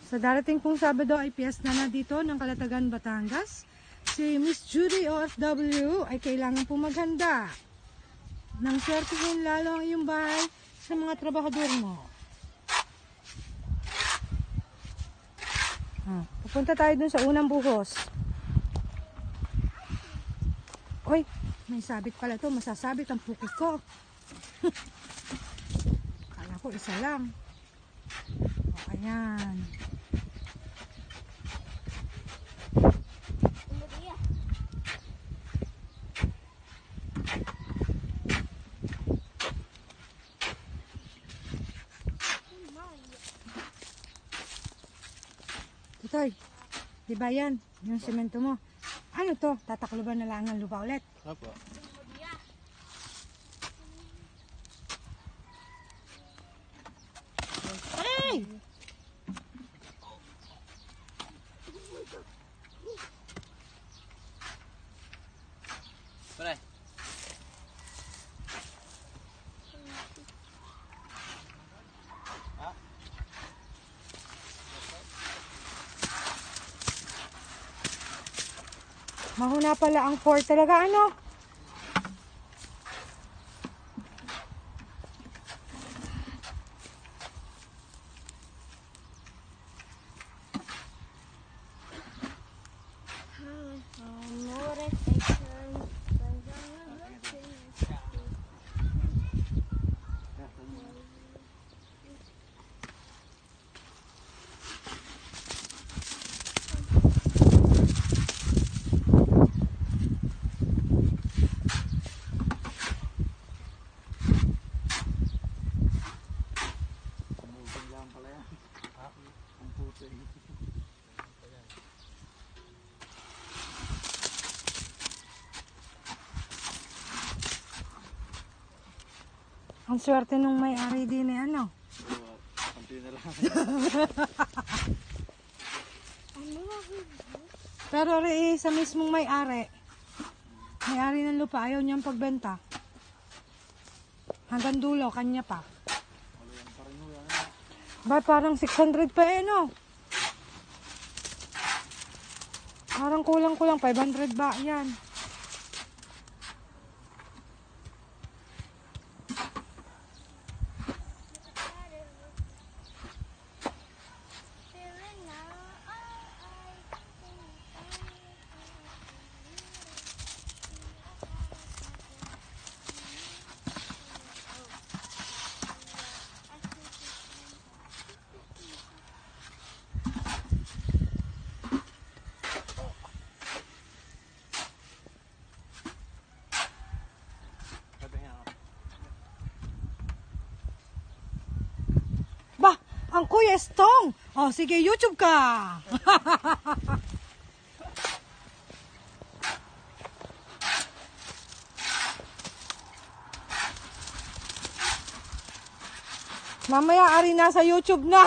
Sa darating pong Sabado ay piyesta na dito ng Calatagan, Batangas. Si Miss Judy OFW ay kailangan pong maghanda ng swertihin lalo ang iyong bahay sa mga trabahador mo. Pupunta tayo dun sa unang buhos. Uy, may sabit pala to. Masasabit ang puko ko. Kala ko isa lang. O, ayan. Toy, di ba yan? Yung semento mo. Ano to? Tatakloban na lang ng lupa ulit? Opo. Ay! Pare. Mahuna pala ang fort talaga, ano? Ang swerte nung may-ari din eh, ano? Konti na lang. Pero sa mismong may-ari ng lupa, ayaw niyang pagbenta. Hanggang dulo, kanya pa. Ba, parang 600 pa eh, no? Parang kulang-kulang, 500 ba? Yan. Ang Kuya Estong. Oh, sige, YouTube ka. Mamaya ari na sa YouTube na.